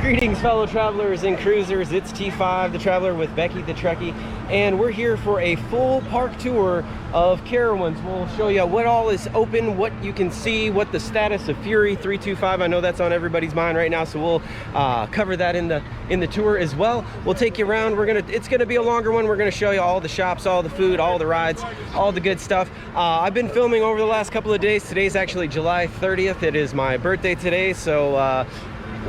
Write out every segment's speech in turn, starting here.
Greetings, fellow travelers and cruisers. It's T5, the Traveler, with Becky, the Trekkie, and we're here for a full park tour of Carowinds. We'll show you what all is open, what you can see, what the status of Fury 325. I know that's on everybody's mind right now, so we'll cover that in the tour as well. We'll take you around. It's gonna be a longer one. We're gonna show you all the shops, all the food, all the rides, all the good stuff. I've been filming over the last couple of days. Today's actually July 30th. It is my birthday today, so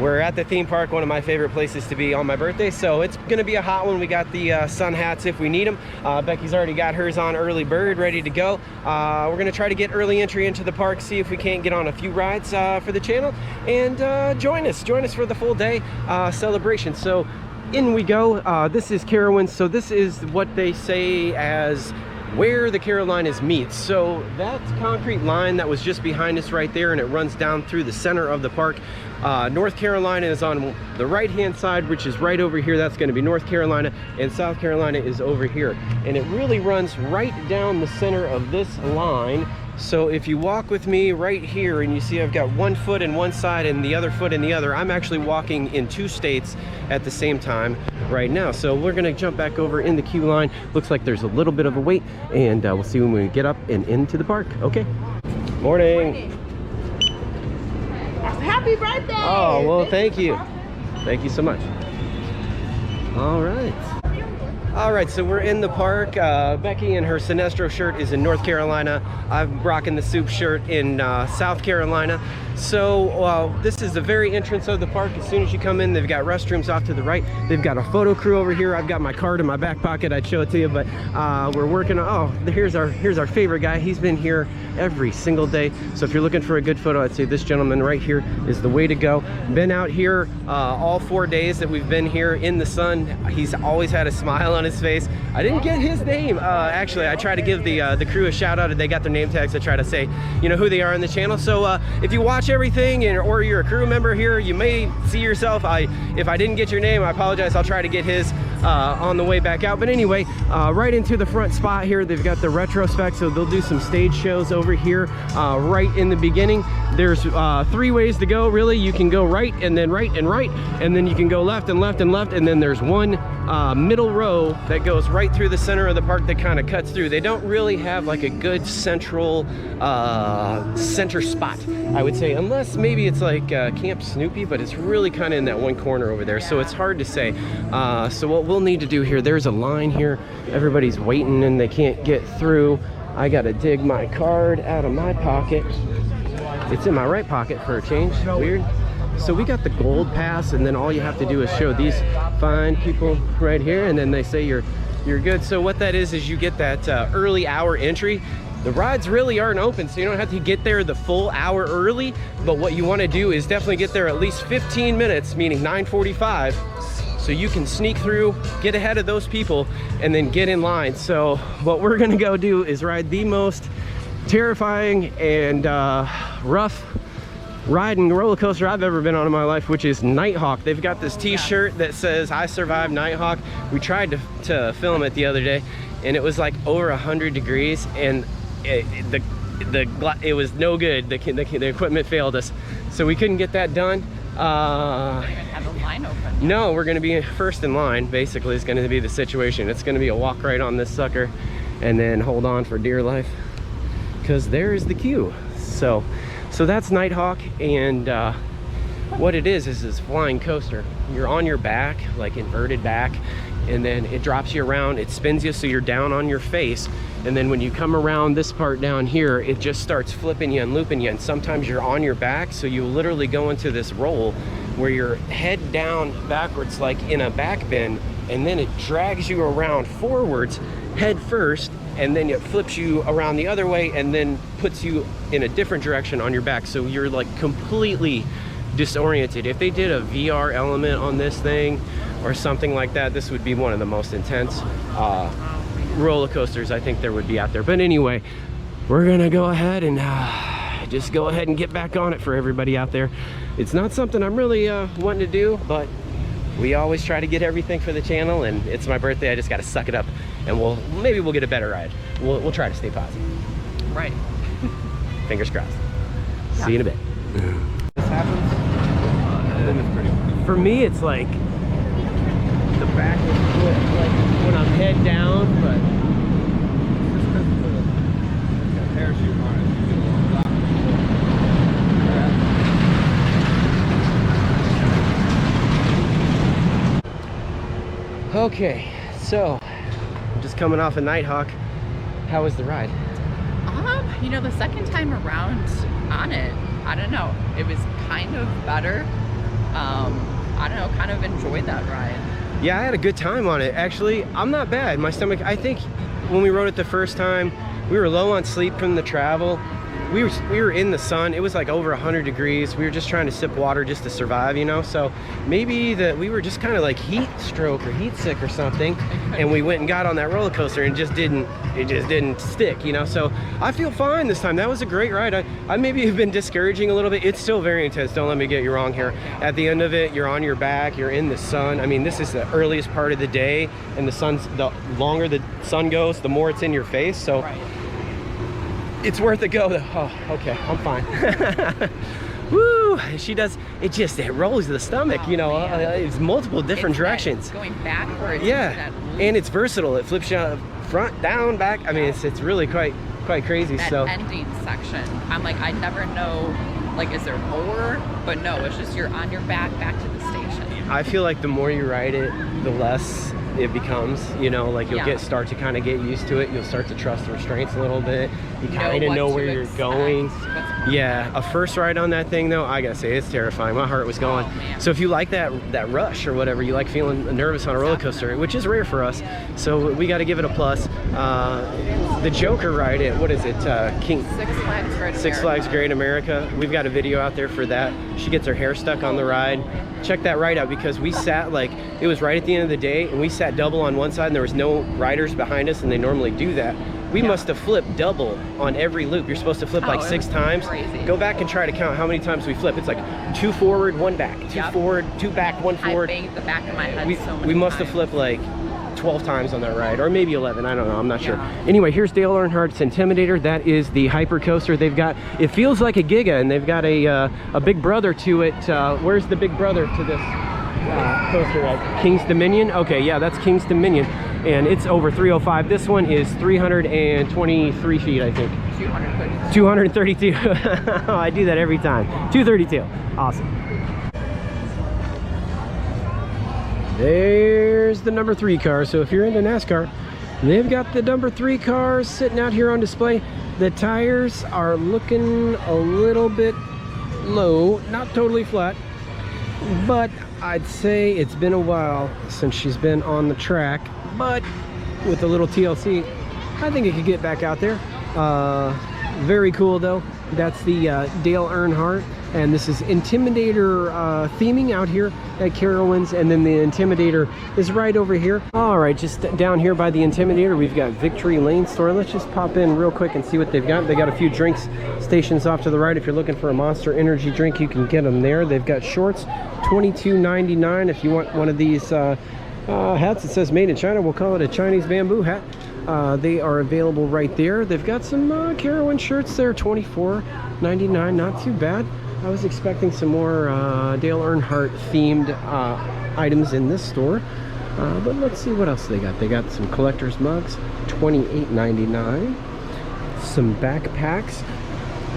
we're at the theme park, one of my favorite places to be on my birthday, so it's gonna be a hot one. We got the sun hats if we need them. Becky's already got hers on early bird, ready to go. We're gonna try to get early entry into the park, see if we can't get on a few rides for the channel, and join us for the full day celebration. So in we go. This is Carowinds, so this is what they say as where the Carolinas meet. So that concrete line that was just behind us right there, and it runs down through the center of the park. North Carolina is on the right hand side, which is right over here. That's going to be North Carolina, and South Carolina is over here, and it really runs right down the center of this line. So if you walk with me right here, and you see I've got one foot in one side and the other foot in the other, I'm actually walking in two states at the same time right now. So we're gonna jump back over in the queue line. Looks like there's a little bit of a wait, and we'll see when we get up and into the park. Okay. Morning. Happy birthday! Oh, well, thank you. Thank you so much. All right. All right, so we're in the park. Becky in her Sinestro shirt is in North Carolina. I'm rocking the soup shirt in South Carolina. So this is the very entrance of the park. As soon as you come in, they've got restrooms off to the right. They've got a photo crew over here. I've got my card in my back pocket. I'd show it to you, but we're working on, here's our favorite guy. He's been here every single day. So if you're looking for a good photo, I'd say this gentleman right here is the way to go. Been out here all 4 days that we've been here in the sun. He's always had a smile on his face. I didn't get his name. Actually, I try to give the crew a shout out, and they got their name tags. I try to say, you know, who they are in the channel. So if you watch everything, or you're a crew member here, you may see yourself. If I didn't get your name, I apologize. I'll try to get his on the way back out. But anyway, right into the front spot here, they've got the retrospect, so they'll do some stage shows over here right in the beginning. There's 3 ways to go, really. You can go right, and then right, and then you can go left and left and left, and then there's one middle row that goes right through the center of the park that kind of cuts through. They don't really have like a good central center spot, I would say, unless maybe it's like Camp Snoopy, but it's really kind of in that one corner over there, so it's hard to say. So what we'll need to do here, there's a line here, everybody's waiting and they can't get through. I gotta dig my card out of my pocket. It's in my right pocket for a change. Weird. So we got the gold pass, and then all you have to do is show these fine people right here, and then they say you're good. So what that is you get that early hour entry. The rides really aren't open, so you don't have to get there the full hour early, but what you want to do is definitely get there at least 15 minutes, meaning 9:45, so you can sneak through, get ahead of those people, and then get in line. So what we're gonna go do is ride the most terrifying and rough riding roller coaster I've ever been on in my life, which is Nighthawk. They've got this t-shirt that says I survived Nighthawk. We tried to film it the other day, and it was like over 100 degrees, and it was no good. The equipment failed us, so we couldn't get that done. Have a line open. No, we're gonna be first in line, basically, is gonna be the situation. It's gonna be a walk right on this sucker, and then hold on for dear life, because there is the queue. So that's Nighthawk, and what it is this flying coaster. You're on your back, like inverted back, and then it drops you around, it spins you so you're down on your face, and then when you come around this part down here, it just starts flipping you and looping you, and sometimes you're on your back, so you literally go into this roll where you're head down backwards like in a back bend, and then it drags you around forwards head first, and then it flips you around the other way and then puts you in a different direction on your back, so you're like completely disoriented. If they did a VR element on this thing or something like that, this would be one of the most intense roller coasters I think there would be out there. But anyway, we're gonna go ahead and just go ahead and get back on it for everybody out there. It's not something I'm really wanting to do, but we always try to get everything for the channel, and it's my birthday. I just got to suck it up, and maybe we'll get a better ride. We'll try to stay positive. Right. Fingers crossed. Yeah. See you in a bit. This happens, and then it's pretty For me, it's like the back of the foot, like when I'm head down, but Just because of the parachute on it, you get a little block. okay. So, I'm just coming off a Nighthawk. How was the ride? You know, the second time around on it, I don't know, it was kind of better. I don't know, kind of enjoyed that ride. Yeah, I had a good time on it. Actually, I'm not bad. My stomach, I think when we rode it the first time, we were low on sleep from the travel. We were in the sun. It was like over 100 degrees. We were just trying to sip water just to survive, you know? So maybe that we were just kind of like heat stroke or heat sick or something. And we went and got on that roller coaster and it just didn't stick, you know? So I feel fine this time. That was a great ride. I maybe have been discouraging a little bit. It's still very intense. Don't let me get you wrong here. At the end of it, you're on your back, you're in the sun. I mean, this is the earliest part of the day, and the longer the sun goes, the more it's in your face. So. Right. It's worth a go though. Oh, okay, I'm fine. Woo! She does. It rolls the stomach. Oh, you know, man. it's multiple different It's directions. going backwards. Yeah, into that and it's versatile. It flips you out front, down, back. I mean, it's really quite crazy. that So ending section. I'm like, I never know, like, is there more? But no, it's just you're on your back to the station. I feel like the more you ride it, the less it becomes, you know, like you'll start to kind of get used to it. You'll start to trust the restraints a little bit. You kind of know where you're going. Yeah, a first ride on that thing though, I gotta say, it's terrifying. My heart was going. Man. So if you like that rush or whatever, you like feeling nervous on a roller coaster, which is rare for us, so we got to give it a plus. The Joker ride at, what is it, Six Flags Great America. We've got a video out there for that. She gets her hair stuck on the ride. Check that ride out, because we sat, like, it was right at the end of the day, and we sat double on one side and there was no riders behind us, and they normally do that. We must have flipped double on every loop. You're supposed to flip like 6 times. Crazy. Go back and try to count how many times we flip. It's like 2 forward, 1 back, 2 forward, 2 back, 1 forward. I banged the back of my head so many We must have times. flipped like 12 times on that ride, or maybe 11. I don't know. I'm not sure. Anyway, here's Dale Earnhardt's Intimidator. That is the hyper coaster. They've got, it feels like a Giga, and they've got a big brother to it. Where's the big brother to this coaster at? King's Dominion? Okay, yeah, that's King's Dominion. And it's over 305. This one is 323 feet, I think. 232. I do that every time. 232. Awesome. There's the number 3 car. So if you're into NASCAR, they've got the number 3 cars sitting out here on display. The tires are looking a little bit low, not totally flat, but I'd say it's been a while since she's been on the track. But with a little TLC, I think it could get back out there. Very cool though. That's the Dale Earnhardt, and this is Intimidator theming out here at Carowinds, and then the Intimidator is right over here. All right, just down here by the Intimidator, we've got Victory Lane store. Let's just pop in real quick and see what they've got. They got a few drinks stations off to the right. If you're looking for a Monster Energy drink, you can get them there. They've got shorts, $22.99. If you want one of these hats that says made in China, we'll call it a Chinese bamboo hat. They are available right there. They've got some Carowinds shirts there, $24.99, not too bad. I was expecting some more Dale Earnhardt themed items in this store, but let's see what else they got. They got some collector's mugs, $28.99. Some backpacks.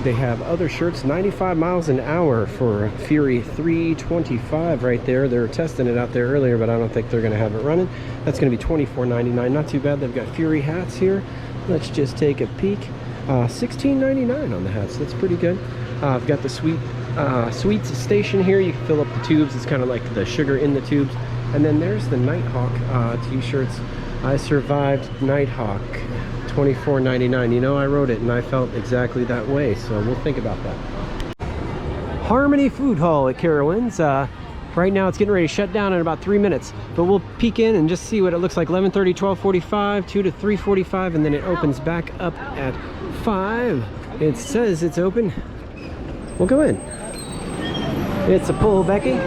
They have other shirts, 95 miles an hour for Fury 325 right there. They were testing it out there earlier, but I don't think they're going to have it running. That's going to be $24.99. Not too bad. They've got Fury hats here. Let's just take a peek. $16.99 on the hats. That's pretty good. I've got the sweets station here. You can fill up the tubes. It's kind of like the sugar in the tubes. And then there's the Nighthawk t-shirts. I survived Nighthawk. $24.99. You know, I wrote it and I felt exactly that way, so we'll think about that. Harmony Food Hall at Carowinds. Right now it's getting ready to shut down in about 3 minutes, but we'll peek in and just see what it looks like. 11:30, 12:45, 2 to 3:45, and then it opens back up at 5. It says it's open. We'll go in. It's a pull, Becky.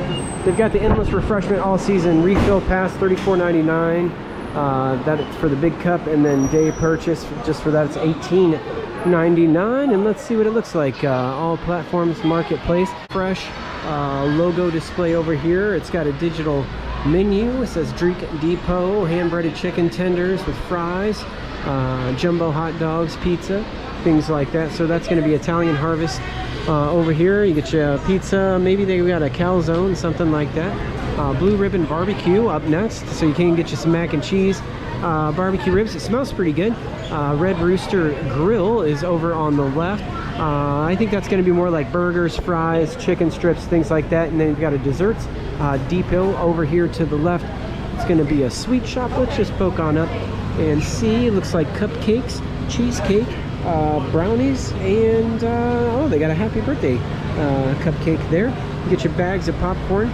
They've got the endless refreshment all season refill pass, $34.99. That's for the big cup, and then day purchase just for that it's $18.99. And let's see what it looks like. All platforms marketplace, fresh logo display over here. It's got a digital menu. It says Drink Depot, hand-breaded chicken tenders with fries, jumbo hot dogs, pizza, things like that. So that's going to be Italian Harvest over here. You get your pizza, maybe they got a calzone, something like that. Blue Ribbon Barbecue up next, so you can get you some mac and cheese, barbecue ribs. It smells pretty good. Red Rooster Grill is over on the left. I think that's going to be more like burgers, fries, chicken strips, things like that. And then you've got a desserts depot over here to the left. It's going to be a sweet shop. Let's just poke on up and see. Looks like cupcakes, cheesecake, brownies, and oh, they got a happy birthday cupcake there. You get your bags of popcorn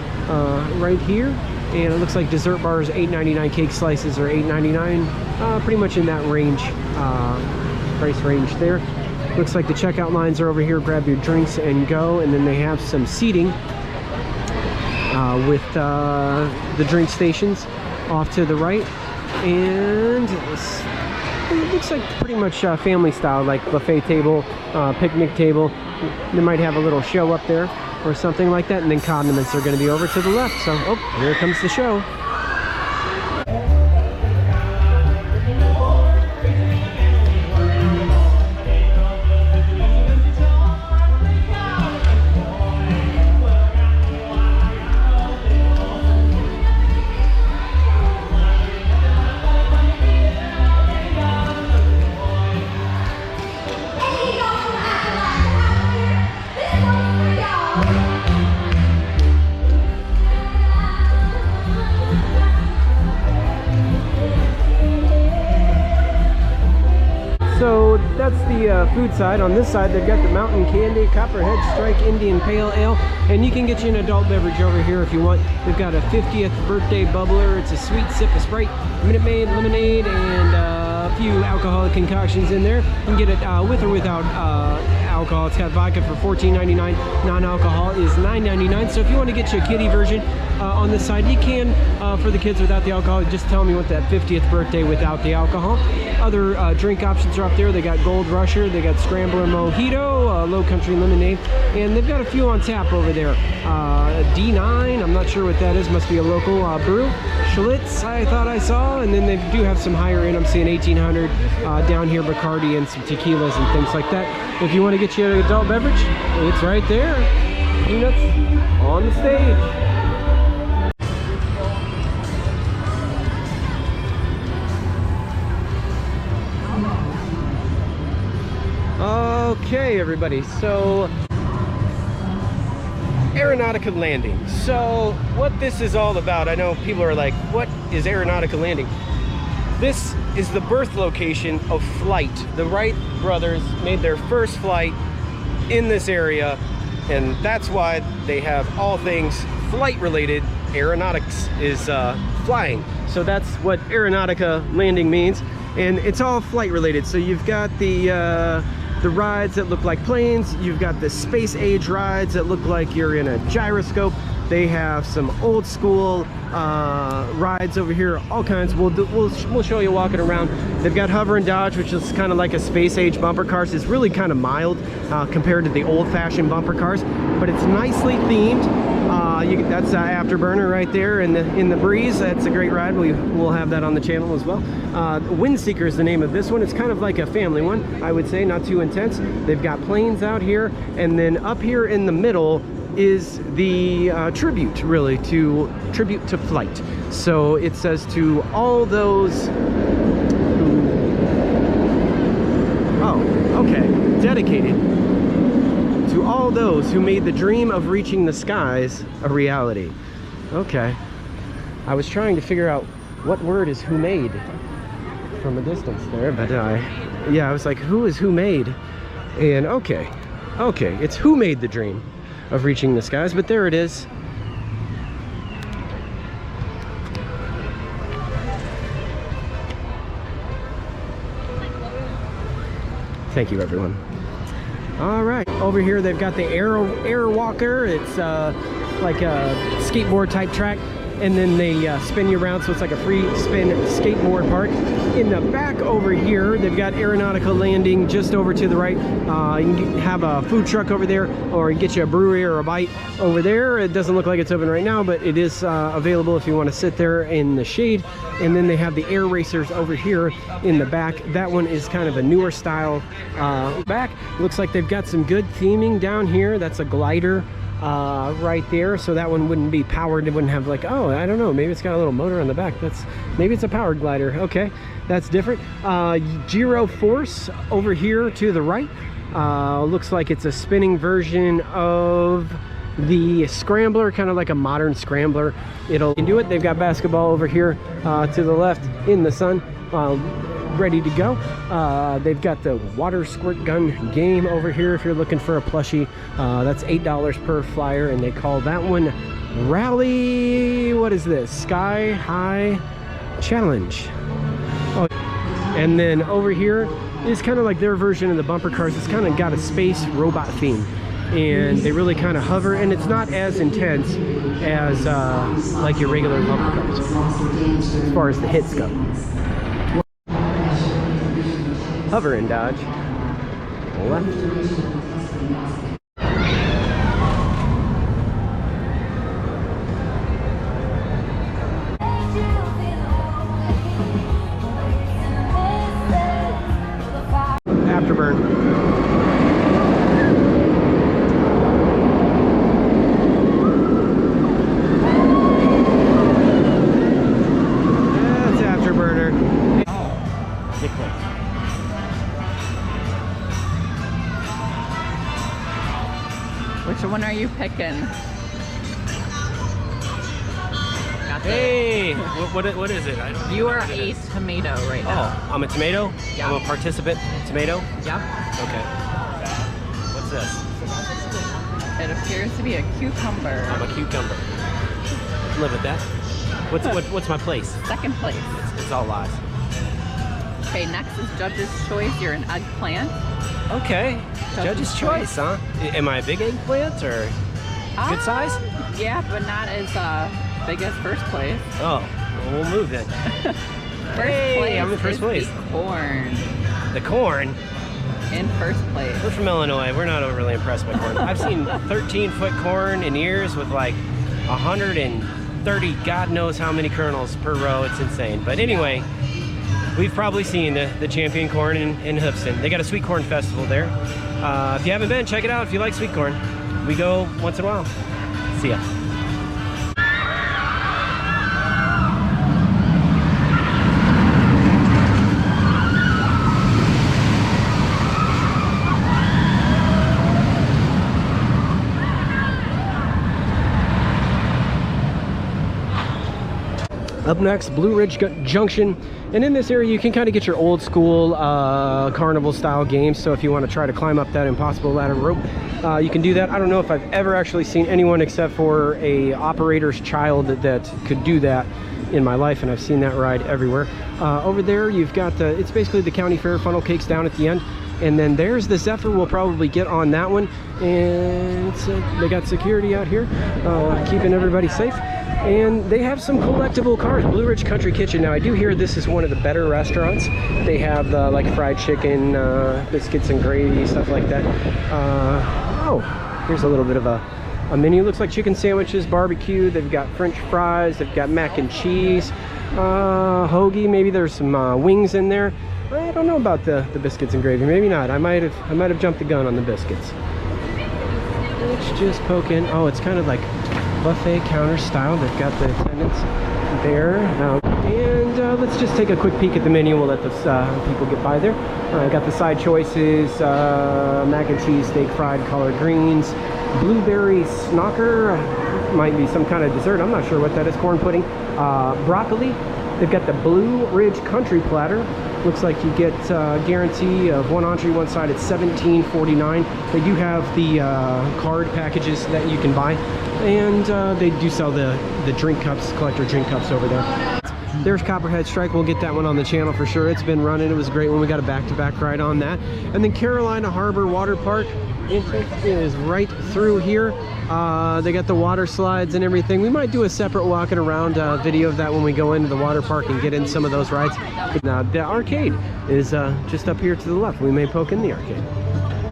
right here. And it looks like dessert bars, $8.99. Cake slices are $8.99. Pretty much in that range, price range there. Looks like the checkout lines are over here. Grab your drinks and go. And then they have some seating with the drink stations off to the right. And it looks like pretty much family style, like buffet table, picnic table. They might have a little show up there or something like that. And then condiments are going to be over to the left. So, oh, here comes the show. So that's the food side. On this side, they've got the Mountain Candy, Copperhead Strike, Indian Pale Ale, and you can get you an adult beverage over here if you want. They've got a 50th birthday bubbler. It's a sweet sip of Sprite, Minute Maid, lemonade, and a few alcoholic concoctions in there. You can get it with or without alcohol. It's got vodka for $14.99. Non-alcohol is $9.99. So if you want to get you a kiddie version on this side, you can. For the kids without the alcohol, just tell me what that 50th birthday without the alcohol. Other drink options are up there. They got Gold Rusher, they got Scrambler Mojito, Low Country Lemonade, and they've got a few on tap over there. D9, I'm not sure what that is, must be a local brew. Schlitz, I thought I saw, and then they do have some higher end. I'm seeing 1800 down here, Bacardi, and some tequilas and things like that. If you want to get you an adult beverage, it's right there. Peanuts on the stage. Okay, everybody, so Aeronautica Landing. So what this is all about, I know people are like, what is Aeronautica Landing? This is the birth location of flight. The Wright brothers made their first flight in this area, and that's why they have all things flight related. Aeronautics is flying. So that's what Aeronautica Landing means, and it's all flight related. So you've got the rides that look like planes. You've got the space age rides that look like you're in a gyroscope. They have some old school rides over here, all kinds. We'll show you walking around. They've got Hover and Dodge, which is kind of like a space age bumper cars. It's really kind of mild compared to the old-fashioned bumper cars, but it's nicely themed. That's Afterburner right there in the breeze. That's a great ride. We'll have that on the channel as well. Windseeker is the name of this one. It's kind of like a family one, I would say, not too intense. They've got planes out here, and then up here in the middle is the tribute to flight. So it says to all those who, dedicated to all those who made the dream of reaching the skies a reality. Okay, I was trying to figure out what word is who made from a distance there, but yeah, I was like, who is who made? And okay, it's who made the dream of reaching the skies, but there it is. Thank you, everyone. All right, over here they've got the air walker. It's like a skateboard type track. and then they spin you around, so it's like a free spin skateboard park. In the back over here, they've got Aeronautical Landing just over to the right. You can have a food truck over there, or you can get you a brewery or a bite over there. It doesn't look like it's open right now, but it is available if you want to sit there in the shade. And then they have the air racers over here in the back. That one is kind of a newer style back. Looks like they've got some good theming down here. That's a glider right there, so that one wouldn't be powered. It wouldn't have like, oh, I don't know, maybe it's got a little motor on the back. Maybe it's a powered glider. Okay, that's different. Gyro Force over here to the right. Looks like it's a spinning version of the Scrambler, kind of like a modern Scrambler. It'll do it. They've got basketball over here to the left in the sun, ready to go. They've got the water squirt gun game over here if you're looking for a plushie. That's $8 per flyer, and they call that one Rally, what is this, Sky High Challenge. Oh, and then over here is kind of like their version of the bumper cars. It's kind of got a space robot theme, and they really kind of hover, and it's not as intense as like your regular bumper cars as far as the hits go. Hover and dodge. Left. Afterburn. Which one are you picking? Hey, what is it? You are a tomato right now. Oh, I'm a tomato? Yeah. I'm a participant tomato? Yep. Okay. What's this? It appears to be a cucumber. I'm a cucumber. Live with that. What's my place? Second place. It's all lies. Okay, next is Judge's Choice. You're an eggplant. Okay. Judge's choice, huh? Am I a big eggplant or good size? Yeah, but not as big as first place. Oh, well, we'll move then. Hey, I'm in first place. The corn. The corn? In first place. We're from Illinois. We're not overly impressed by corn. I've seen 13-foot corn in ears with like 130 God knows how many kernels per row. It's insane. But anyway, we've probably seen the champion corn in Hoofston. They got a sweet corn festival there. If you haven't been, check it out if you like sweet corn. We go once in a while. See ya. Up next, Blue Ridge Junction, and in this area you can kind of get your old school carnival style games. So if you want to try to climb up that impossible ladder rope, you can do that. I don't know if I've ever actually seen anyone except for a operator's child that could do that in my life, and I've seen that ride everywhere. Over there you've got it's basically the county fair funnel cakes down at the end, and then there's the Zephyr. We'll probably get on that one, and they got security out here keeping everybody safe. And they have some collectible cars. Blue Ridge Country Kitchen. Now I do hear this is one of the better restaurants. They have like fried chicken, biscuits and gravy, stuff like that. Oh, here's a little bit of a menu. Looks like chicken sandwiches, barbecue. They've got French fries. They've got mac and cheese, hoagie. Maybe there's some wings in there. I don't know about the biscuits and gravy. Maybe not. I might have jumped the gun on the biscuits. Let's just poke in. Oh, it's kind of like buffet counter style. They've got the attendants there. And let's just take a quick peek at the menu. We'll let the people get by there. I got the side choices, mac and cheese, steak fried, collard greens, blueberry snocker, might be some kind of dessert. I'm not sure what that is. Corn pudding, broccoli. They've got the Blue Ridge Country Platter. Looks like you get guarantee of one entree, one side. It's $17.49. They do have the card packages that you can buy, and they do sell the drink cups, collector drink cups over there. There's Copperhead Strike. We'll get that one on the channel for sure. It's been running. It was great when we got a back-to-back ride on that. And then Carolina Harbor Water Park. entrance is right through here. They got the water slides and everything. We might do a separate walking around video of that when we go into the water park and get in some of those rides. Now the arcade is just up here to the left. We may poke in the arcade.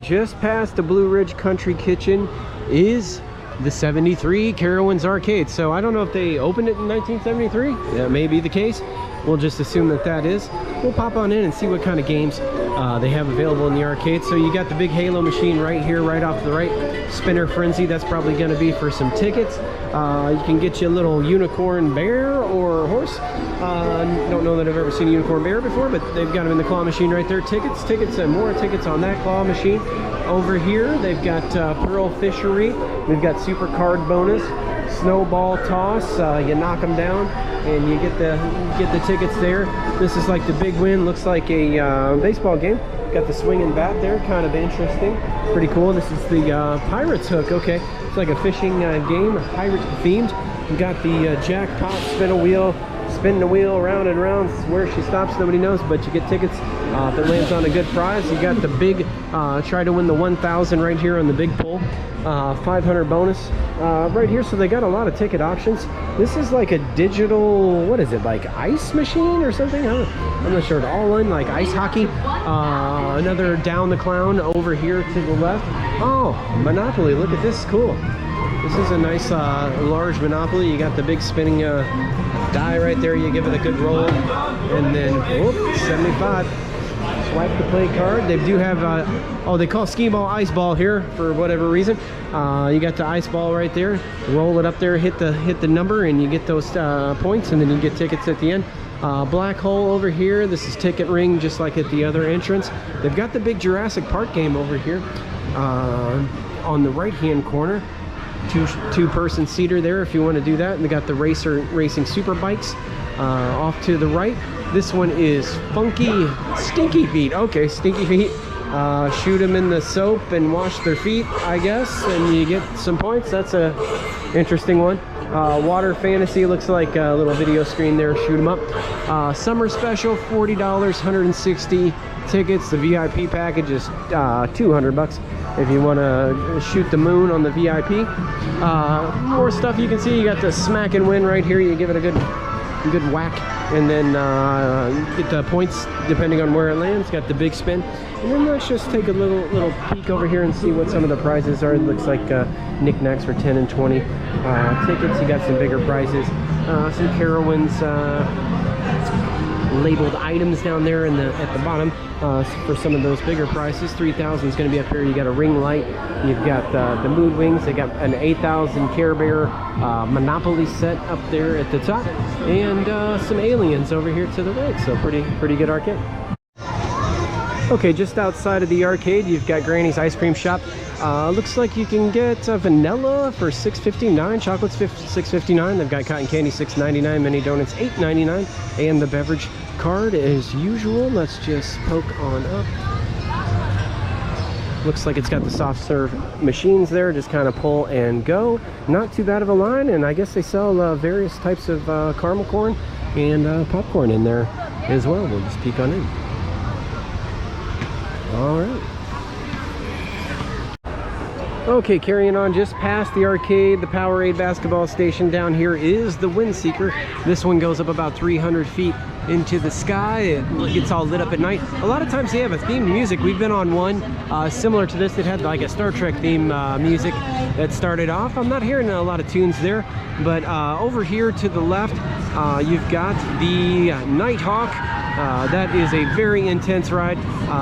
Just past the Blue Ridge Country Kitchen is the 73 Carowinds arcade. So I don't know if they opened it in 1973. That may be the case. We'll just assume that that is. We'll pop on in and see what kind of games they have available in the arcade. So you got the big Halo machine right here, right off to the right. Spinner Frenzy, that's probably going to be for some tickets. You can get you a little unicorn bear or horse. Don't know that I've ever seen a unicorn bear before, but they've got them in the claw machine right there. Tickets, and more tickets on that claw machine. Over here, they've got Pearl Fishery. We've got Super Card Bonus, Snowball Toss. You knock them down, and you get the tickets there. This is like the big win. Looks like a baseball game. Got the swinging bat there, kind of interesting. Pretty cool. This is the Pirates hook. Okay, it's like a fishing game, pirate themed. We got the jackpot spin the wheel round and round. Where she stops, nobody knows, but you get tickets if it lands on a good prize. You got the big try to win the 1,000 right here on the big pull. 500 bonus right here. So they got a lot of ticket options. This is like a digital, what is it, like ice machine or something? I'm not sure. All in like ice hockey. Another Down the Clown over here to the left. Oh, Monopoly. Look at this. Cool. This is a nice large Monopoly. You got the big spinning die right there. You give it a good roll, and then whoop, 75. Swipe the play card. They do have oh, they call skee ball ice ball here for whatever reason. You got the ice ball right there. Roll it up there, hit the number, and you get those points, and then you get tickets at the end. Black hole over here. This is ticket ring, just like at the other entrance. They've got the big Jurassic Park game over here on the right hand corner. Two-person seater there if you want to do that. And they got the racing super bikes off to the right. This one is Funky Stinky Feet. Okay, Stinky Feet. Shoot them in the soap and wash their feet, I guess, and you get some points. That's a interesting one. Water Fantasy, looks like a little video screen there. Shoot them up. Summer Special, $40, 160 tickets. The VIP package is $200 if you want to shoot the moon on the VIP. More stuff you can see. You got the Smack and Win right here. You give it a good whack, and then get the points depending on where it lands. Got the big spin, and then let's just take a little peek over here and see what some of the prizes are. It looks like knickknacks for 10 and 20 tickets. You got some bigger prizes, some Carowinds labeled items down there at the bottom for some of those bigger prices. 3,000 is going to be up here. You got a ring light. You've got the mood wings. They got an 8,000 Care Bear Monopoly set up there at the top, and some aliens over here to the right. So pretty good arcade. Okay, just outside of the arcade, you've got Granny's Ice Cream Shop. Looks like you can get vanilla for $6.59, chocolates $6.59. They've got cotton candy $6.99, mini donuts $8.99, and the beverage card as usual. Let's just poke on up. Looks like it's got the soft serve machines there, just kind of pull and go. Not too bad of a line, and I guess they sell various types of caramel corn and popcorn in there as well. We'll just peek on in. All right. Okay, carrying on just past the arcade, the Powerade basketball station. Down here is the Wind Seeker. This one goes up about 300 feet into the sky. It gets all lit up at night. A lot of times they have a themed music. We've been on one similar to this that had like a Star Trek theme music that started off. I'm not hearing a lot of tunes there, but over here to the left, you've got the Nighthawk. That is a very intense ride.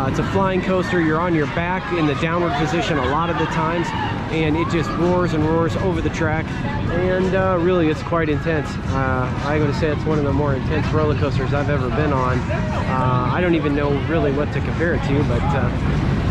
It's a flying coaster. You're on your back in the downward position a lot of the times, and it just roars and roars over the track, and really it's quite intense. I gotta say it's one of the more intense roller coasters I've ever been on. I don't even know really what to compare it to, but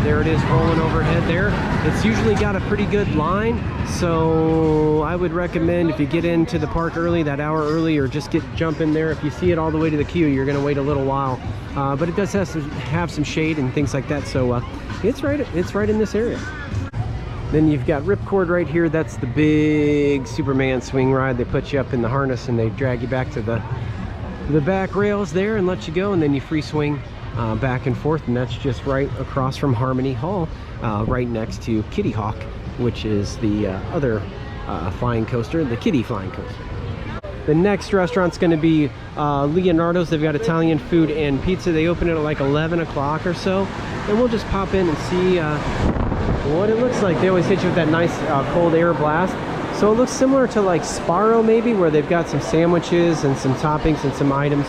there it is rolling overhead there. It's usually got a pretty good line, so I would recommend if you get into the park early, that hour early, or just jump in there. If you see it all the way to the queue, you're gonna wait a little while. But it does have some shade and things like that, so it's right in this area. Then you've got Ripcord right here. That's the big Superman swing ride. They put you up in the harness and they drag you back to the back rails there and let you go, and then you free swing back and forth, and that's just right across from Harmony Hall, right next to Kitty Hawk, which is the other flying coaster, the Kitty flying coaster. The next restaurant's going to be Leonardo's. They've got Italian food and pizza. They open it at like 11 o'clock or so, and we'll just pop in and see what it looks like. They always hit you with that nice cold air blast. So it looks similar to like Sparrow maybe, where they've got some sandwiches and some toppings and some items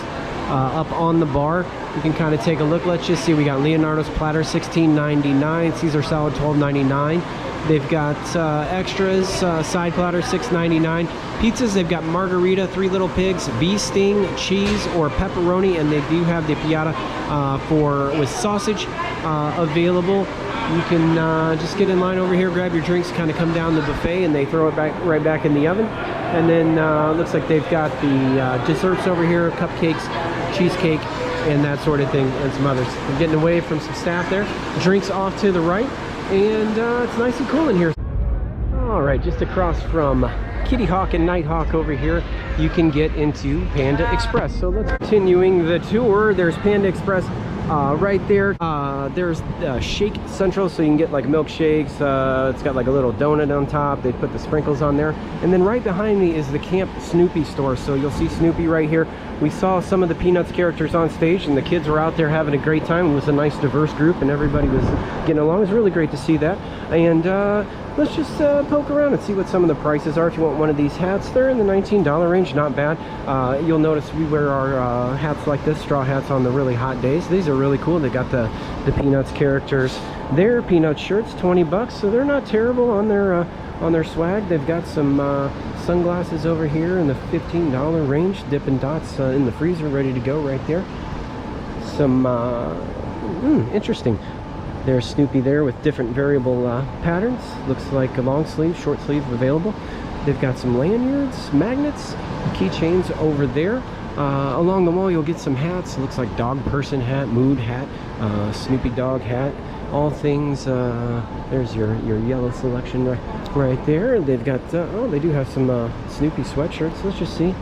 up on the bar. You can kind of take a look. Let's just see. We got Leonardo's platter, $16.99. Caesar salad, $12.99. They've got extras, side platter, $6.99. Pizzas, they've got margarita, 3 Little Pigs, bee sting, cheese, or pepperoni, and they do have the piata with sausage available. You can just get in line over here, grab your drinks, kind of come down the buffet, and they throw it right back in the oven. And then looks like they've got the desserts over here, cupcakes, cheesecake, and that sort of thing, and some others. We're getting away from some staff there. Drinks off to the right, and it's nice and cool in here. All right, just across from Kitty Hawk and Nighthawk over here, you can get into Panda Express. So let's continuing the tour. There's Panda Express right there. There's Shake Central, so you can get like milkshakes. It's got like a little donut on top. They put the sprinkles on there. And then right behind me is the Camp Snoopy store. So you'll see Snoopy right here. We saw some of the Peanuts characters on stage, and the kids were out there having a great time. It was a nice diverse group, and everybody was getting along. It was really great to see that. And let's just poke around and see what some of the prices are. If you want one of these hats, they're in the $19 range, not bad. You'll notice we wear our hats like this, straw hats, on the really hot days. These are really cool. They got the Peanuts characters there. Peanuts shirts, 20 bucks, so they're not terrible on their swag. They've got some sunglasses over here in the $15 range, Dippin' Dots in the freezer, ready to go right there. Some interesting. There's Snoopy there with different variable patterns. Looks like a long sleeve, short sleeve available. They've got some lanyards, magnets, keychains over there. Along the wall you'll get some hats. Looks like dog person hat, mood hat, Snoopy dog hat, all things. There's your yellow selection right there. They've got, oh, they do have some Snoopy sweatshirts. Let's just see.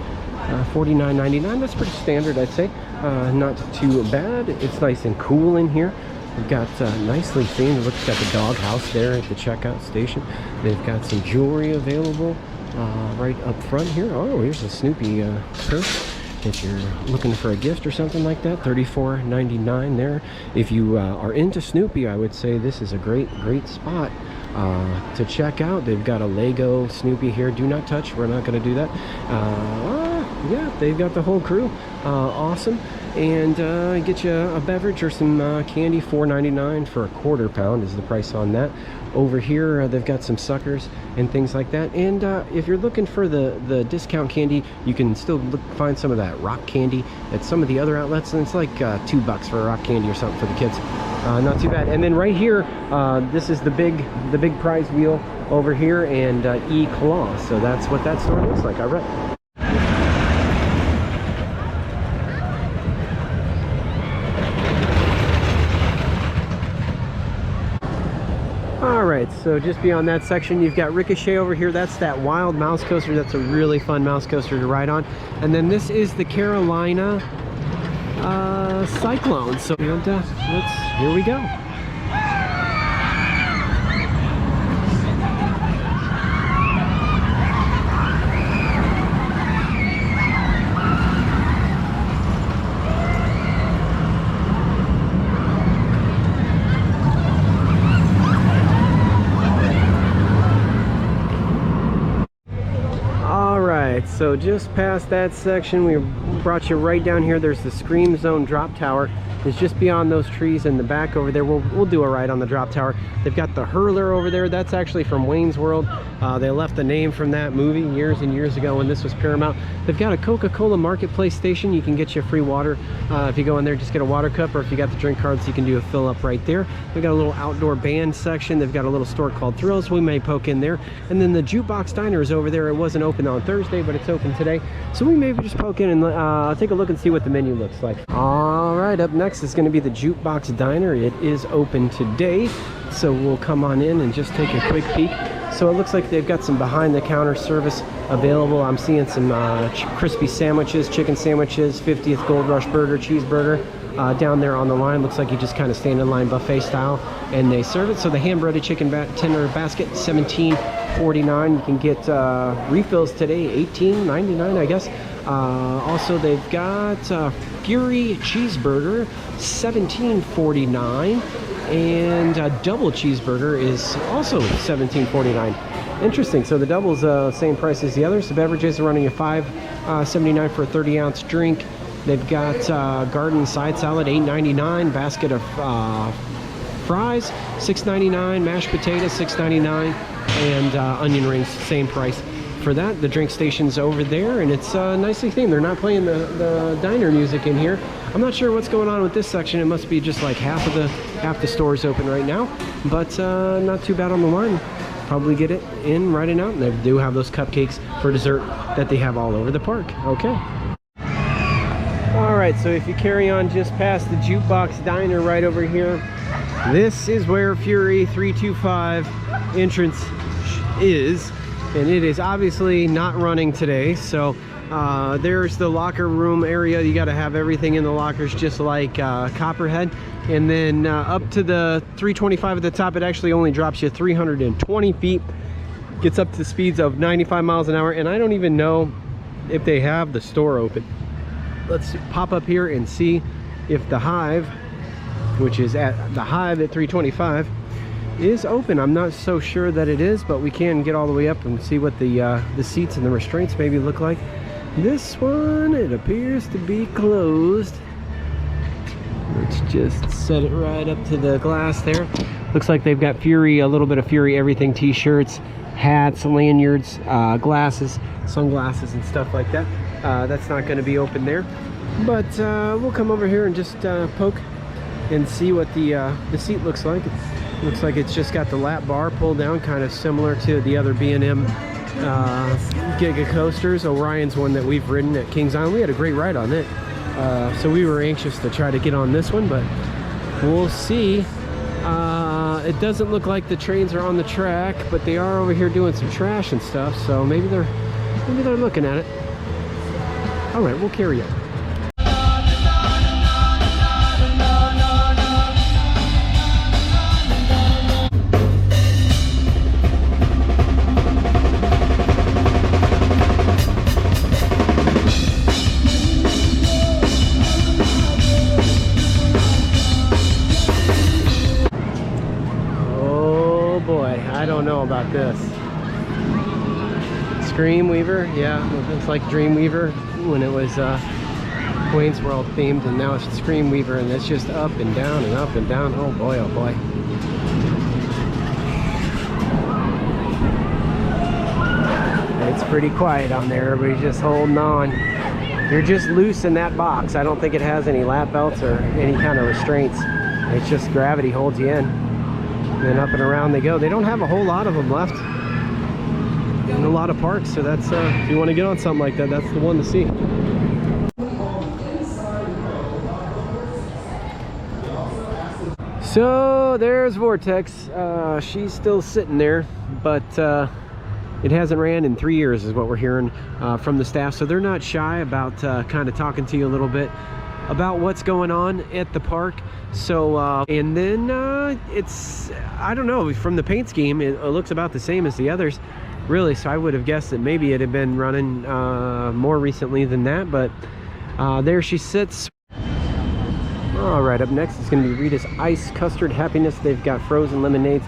$49.99. That's pretty standard, I'd say. Not too bad. It's nice and cool in here. We've got nicely themed. Look, got the dog house there at the checkout station. They've got some jewelry available right up front here. Oh, here's a Snoopy purse. If you're looking for a gift or something like that, $34.99 there. If you are into Snoopy, I would say this is a great spot to check out. They've got a Lego Snoopy here. Do not touch. We're not going to do that. Yeah, they've got the whole crew. Awesome. And get you a beverage or some candy. $4.99 for a quarter pound is the price on that. Over here they've got some suckers and things like that. And if you're looking for the discount candy, you can still find some of that rock candy at some of the other outlets, and it's like $2 for a rock candy or something for the kids. Not too bad. And then right here, this is the big prize wheel over here, and E-Claw. So that's what that store looks like. All right. Alright, so just beyond that section, you've got Ricochet over here. That's that wild mouse coaster. That's a really fun mouse coaster to ride on. And then this is the Carolina Cyclone. So here we go. So just past that section, we brought you right down here. There's the Scream Zone drop tower. It's just beyond those trees in the back over there. We'll do a ride on the drop tower. They've got the Hurler over there. That's actually from Wayne's World. They left the name from that movie years and years ago when this was Paramount. They've got a Coca-Cola marketplace station. You can get you free water. If you go in there, just get a water cup, or if you got the drink cards, you can do a fill up right there. They've got a little outdoor band section. They've got a little store called Thrills. We may poke in there. And then the Jukebox Diner is over there. It wasn't open on Thursday, but it's open today. So we maybe just poke in and take a look and see what the menu looks like. All right, up next is going to be the Jukebox Diner. It is open today, so we'll come on in and just take a quick peek. So it looks like they've got some behind-the-counter service available. I'm seeing some crispy sandwiches, chicken sandwiches, 50th Gold Rush burger, cheeseburger, down there on the line. Looks like you just kind of stand in line buffet style, and they serve it. So the hand-breaded chicken tender basket, $17.49. You can get refills today, $18.99, I guess. Also, they've got Fury cheeseburger, $17.49, and a double cheeseburger is also $17.49. Interesting. So the double's same price as the others. The beverages are running a $5.79 for a 30-ounce drink. They've got garden side salad, $8.99. Basket of fries, $6.99. Mashed potatoes, $6.99, and onion rings, same price. For that, the drink station's over there, and it's nicely themed. They're not playing the diner music in here. I'm not sure what's going on with this section. It must be just like half the stores open right now, but not too bad on the line. Probably get it in, right and out, and they do have those cupcakes for dessert that they have all over the park. Okay. All right, so if you carry on just past the Jukebox Diner right over here, this is where Fury 325 entrance is. And it is obviously not running today. So there's the locker room area. You got to have everything in the lockers, just like Copperhead. And then up to the 325 at the top, it actually only drops you 320 feet. Gets up to speeds of 95 miles an hour. And I don't even know if they have the store open. Let's pop up here and see if the Hive, which is at the Hive at 325, is open. I'm not so sure that it is, but we can get all the way up and see what the seats and the restraints maybe look like. This one, it appears to be closed. Let's just set it right up to the glass there. Looks like they've got Fury, a little bit of Fury everything t-shirts, hats, lanyards, glasses, sunglasses, and stuff like that. That's not going to be open there, but we'll come over here and just poke and see what the seat looks like. Looks like it's just got the lap bar pulled down, kind of similar to the other B&M Giga coasters. Orion's one that we've ridden at Kings Island. We had a great ride on it, so we were anxious to try to get on this one, but we'll see. It doesn't look like the trains are on the track, but they are over here doing some trash and stuff, so maybe they're looking at it. All right, we'll carry on. I don't know about this. Dreamweaver, yeah, it's like Dreamweaver when it was Wayne's World themed, and now it's Screamweaver, and it's just up and down and up and down. Oh boy, oh boy. It's pretty quiet on there. Everybody's just holding on. You're just loose in that box. I don't think it has any lap belts or any kind of restraints. It's just gravity holds you in. And then up and around they go. They don't have a whole lot of them left in a lot of parks, so that's if you want to get on something like that, that's the one to see. So there's Vortex. She's still sitting there, but it hasn't ran in 3 years is what we're hearing from the staff, so they're not shy about kind of talking to you a little bit about what's going on at the park. So and then it's, I don't know, from the paint scheme it looks about the same as the others, really, so I would have guessed that maybe it had been running more recently than that, but there she sits. All right, up next is going to be Rita's Ice Custard Happiness. They've got frozen lemonades,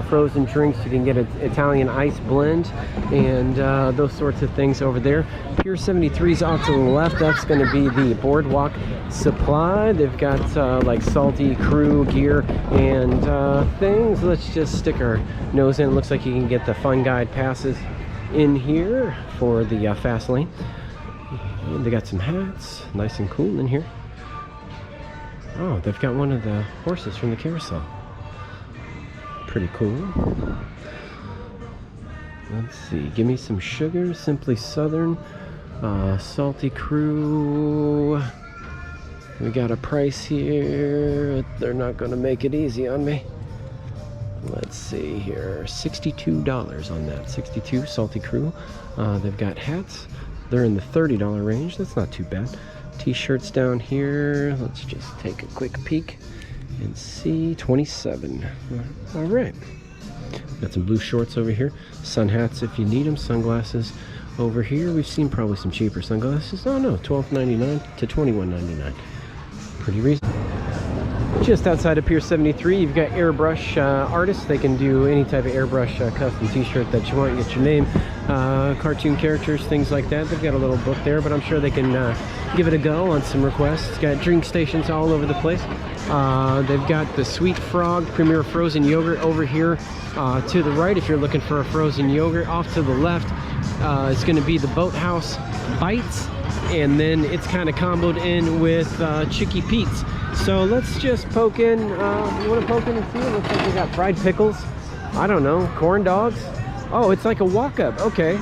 frozen drinks. You can get an Italian ice blend and those sorts of things over there. Pier 73's off to the left. That's going to be the Boardwalk Supply. They've got like salty crew gear and things. Let's just stick our nose in. It looks like you can get the Fun Guide passes in here for the fast lane. And they got some hats, nice and cool in here. Oh, they've got one of the horses from the carousel. Pretty cool. Let's see. Give me some sugar. Simply Southern. Salty Crew. We got a price here. They're not going to make it easy on me. Let's see here. $62 on that. 62 Salty Crew. They've got hats. They're in the $30 range. That's not too bad. T-shirts down here. Let's just take a quick peek and see. 27. All right. Got some blue shorts over here. Sun hats if you need them. Sunglasses over here. We've seen probably some cheaper sunglasses. Oh no, $12.99 to $21.99. Pretty reasonable. Just outside of Pier 73, you've got airbrush artists. They can do any type of airbrush custom t-shirt that you want. Get your name, cartoon characters, things like that. They've got a little book there, but I'm sure they can give it a go on some requests. It's got drink stations all over the place. They've got the Sweet Frog Premier Frozen Yogurt over here to the right if you're looking for a frozen yogurt. Off to the left is going to be the Boathouse Bites, and then it's kind of comboed in with Chicky Pete's. So let's just poke in. You want to poke in and see? It looks like they got fried pickles. I don't know, corn dogs. Oh, it's like a walk-up. Okay.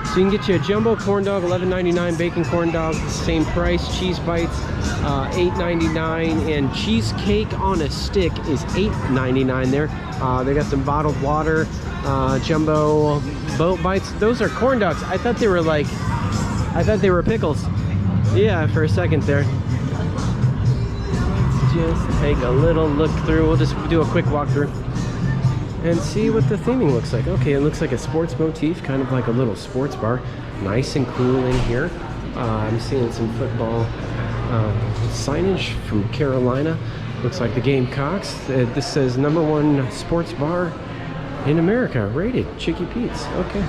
So you can get you a jumbo corn dog, $11.99, bacon corn dog, same price. Cheese bites, $8.99, and cheesecake on a stick is $8.99 there. They got some bottled water, jumbo boat bites. Those are corn dogs. I thought they were pickles. Yeah, for a second there. Let's just take a little look through. We'll just do a quick walkthrough and see what the theming looks like. Okay, it looks like a sports motif, kind of like a little sports bar. Nice and cool in here. I'm seeing some football signage from Carolina. Looks like the Gamecocks. This says #1 sports bar in America, rated Chicky Pete's. Okay.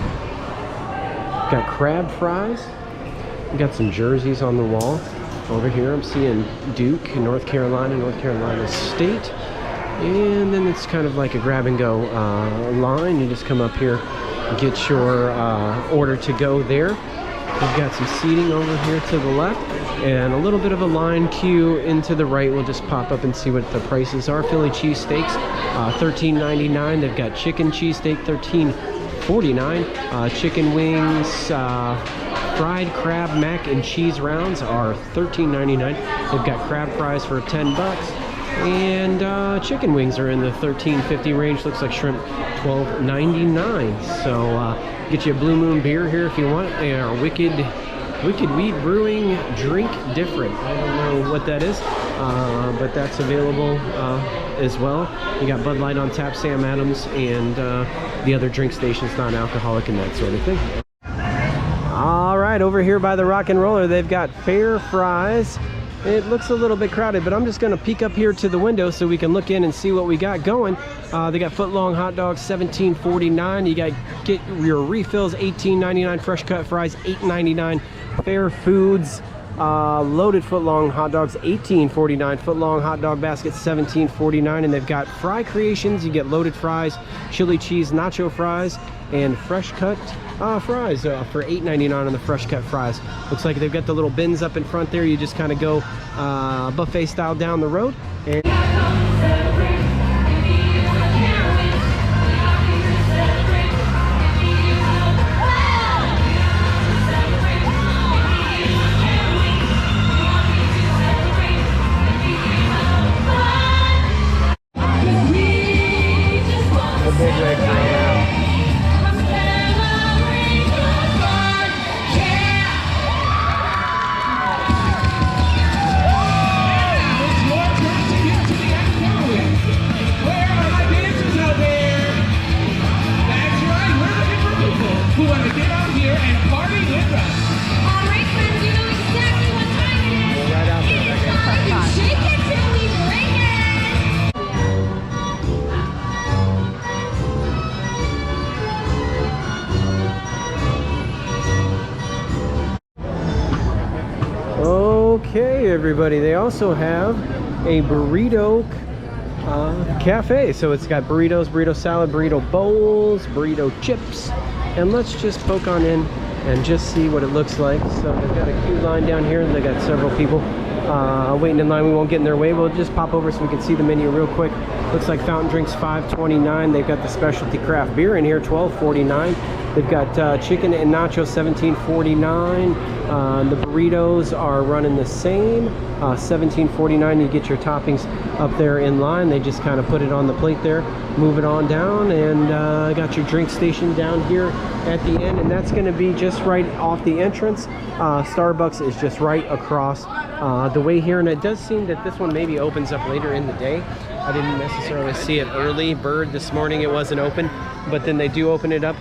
Got crab fries. We got some jerseys on the wall. Over here I'm seeing Duke, North Carolina State. And then it's kind of like a grab and go line. You just come up here and get your order to go there. We've got some seating over here to the left and a little bit of a line queue into the right. We'll just pop up and see what the prices are. Philly cheesesteaks, $13.99. They've got chicken cheesesteak, $13.49. Chicken wings, fried crab mac and cheese rounds are $13.99. They've got crab fries for $10. And chicken wings are in the $13.50 range. Looks like shrimp, $12.99. So get you a Blue Moon beer here if you want. They are Wicked Weed Brewing Drink Different. I don't know what that is, but that's available as well. You got Bud Light on tap, Sam Adams, and the other drink stations, non-alcoholic and that sort of thing. All right, over here by the Rock and Roller, they've got fair fries. It looks a little bit crowded, but I'm just going to peek up here to the window so we can look in and see what we got going. They got foot-long hot dogs, $17.49. You got get your refills, $18.99. Fresh cut fries, $8.99. Fair Foods loaded foot-long hot dogs, $18.49. Foot-long hot dog basket, $17.49. And they've got Fry Creations. You get loaded fries, chili cheese nacho fries, and fresh cut fries for $8.99 on the fresh cut fries. Looks like they've got the little bins up in front there. You just kind of go buffet style down the road. And okay, everybody, they also have a burrito cafe. So it's got burritos, burrito salad, burrito bowls, burrito chips. And let's just poke on in and just see what it looks like. So they've got a queue line down here, and they got several people waiting in line. We won't get in their way. We'll just pop over so we can see the menu real quick. Looks like fountain drinks, $5.29. They've got the specialty craft beer in here, $12.49. They've got chicken and nachos, $17.49. The burritos are running the same, $17.49. You get your toppings up there in line. They just kind of put it on the plate there, move it on down, and got your drink station down here at the end, and that's going to be just right off the entrance. Starbucks is just right across the way here, and it does seem that this one maybe opens up later in the day. I didn't necessarily see it early bird this morning. It wasn't open, but then they do open it up.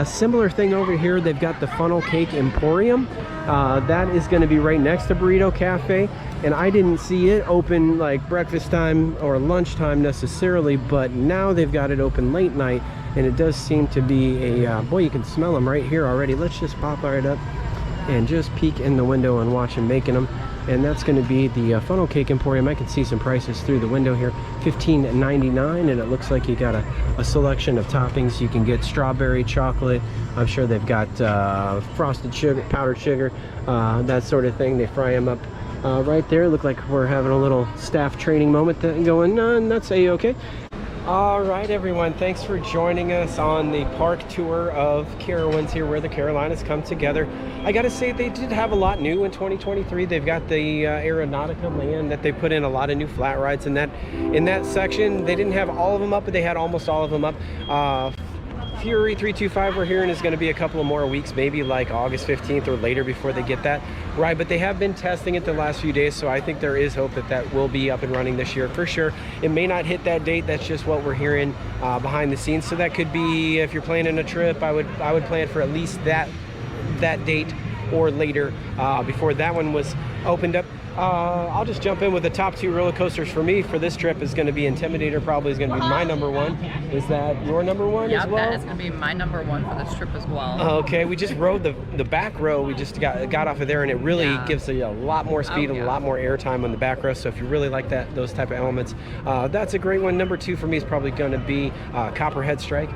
Similar thing over here, they've got the Funnel Cake Emporium. That is going to be right next to Burrito Cafe, and I didn't see it open like breakfast time or lunchtime necessarily, but now they've got it open late night, and it does seem to be a boy, you can smell them right here already. Let's just pop right up and just peek in the window and watch them making them. And that's going to be the Funnel Cake Emporium. I can see some prices through the window here. $15.99, and it looks like you got a selection of toppings. You can get strawberry, chocolate. I'm sure they've got frosted sugar, powdered sugar, that sort of thing. They fry them up right there. Look like we're having a little staff training moment going on. That's a-okay. All right, everyone, thanks for joining us on the park tour of Carowinds here, where the Carolinas come together. I gotta say, they did have a lot new in 2023. They've got the Aeronautica land that they put in, a lot of new flat rides in that section. They didn't have all of them up, but they had almost all of them up. Fury 325 we're hearing is going to be a couple of more weeks, maybe like August 15th or later before they get that right, but they have been testing it the last few days, so I think there is hope that that will be up and running this year for sure. It may not hit that date, that's just what we're hearing behind the scenes, so that could be, if you're planning a trip, I would plan for at least that date or later before that one was opened up. I'll just jump in with the top two roller coasters for me for this trip is going to be Intimidator, probably is going to be my number one. Is that your number one as well? That is going to be my number one for this trip as well. Okay, we just rode the back row. We just got off of there, and it really gives a lot more speed and a lot more airtime on the back row. So if you really like those type of elements, that's a great one. Number two for me is probably going to be Copperhead Strike.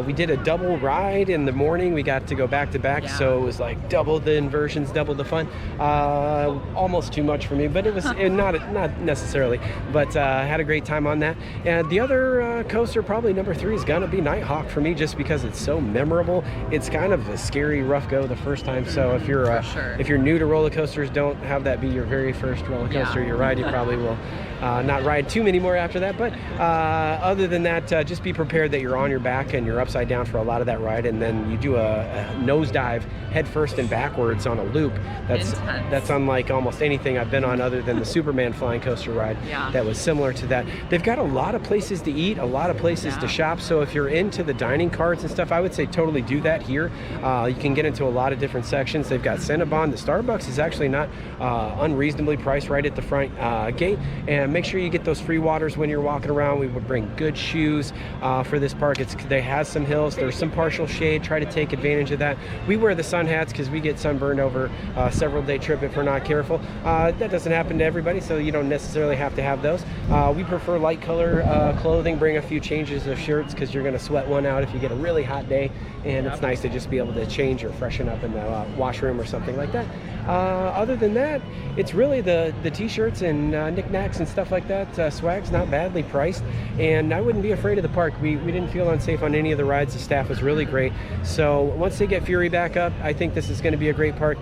We did a double ride in the morning. We got to go back to back, so it was like double the inversions, double the fun. Almost too much for me, but it was not necessarily, but I had a great time on that. And the other coaster, probably number three, is gonna be Nighthawk for me, just because it's so memorable. It's kind of a scary rough go the first time, so if you're new to roller coasters, don't have that be your very first roller coaster you ride. You probably will not ride too many more after that, but other than that, just be prepared that you're on your back and you're upside down for a lot of that ride, and then you do a nosedive head first and backwards on a loop. That's unlike almost anything I've been on other than the Superman flying coaster ride that was similar to that. They've got a lot of places to eat, a lot of places to shop, so if you're into the dining carts and stuff, I would say totally do that here. You can get into a lot of different sections. They've got Cinnabon. The Starbucks is actually not unreasonably priced right at the front gate, and make sure you get those free waters when you're walking around. We would bring good shoes for this park. They have some hills, there's some partial shade. Try to take advantage of that. We wear the sun hats because we get sunburned over a several day trip if we're not careful. That doesn't happen to everybody, so you don't necessarily have to have those. We prefer light color clothing. Bring a few changes of shirts because you're going to sweat one out if you get a really hot day, and it's nice to just be able to change or freshen up in the washroom or something like that. Other than that, it's really the t-shirts and knickknacks and stuff like that. Swag's not badly priced, and I wouldn't be afraid of the park. We didn't feel unsafe on any of the rides. The staff was really great. So once they get Fury back up, I think this is going to be a great park.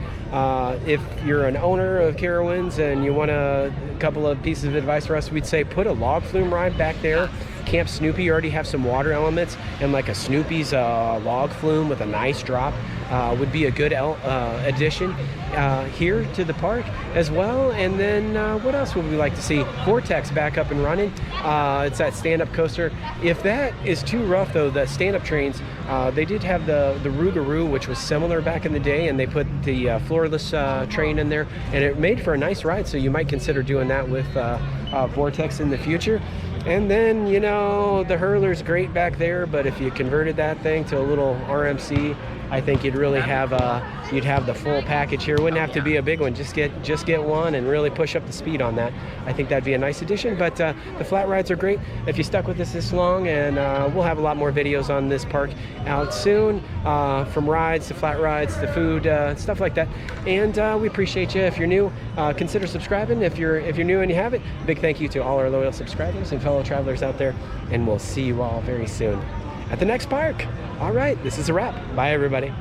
If you're an owner of Carowinds and you want a couple of pieces of advice for us, we'd say put a log flume ride back there. Camp Snoopy, you already have some water elements, and like a Snoopy's log flume with a nice drop would be a good addition here to the park as well. And then what else would we like to see? Vortex back up and running. It's that stand-up coaster. If that is too rough though, the stand-up trains, they did have the Rougarou, which was similar back in the day, and they put the floorless train in there, and it made for a nice ride, so you might consider doing that with Vortex in the future. And then, you know, the Hurler's great back there, but if you converted that thing to a little RMC, I think you'd really have you'd have the full package here. It wouldn't have to be a big one. Just get one and really push up the speed on that. I think that'd be a nice addition. But the flat rides are great. If you stuck with us this long, and we'll have a lot more videos on this park out soon, from rides to flat rides to food, stuff like that. And we appreciate you. If you're new, consider subscribing. If you're new and you haven't, big thank you to all our loyal subscribers and fellow travelers out there. And we'll see you all very soon at the next park. All right, this is a wrap. Bye, everybody.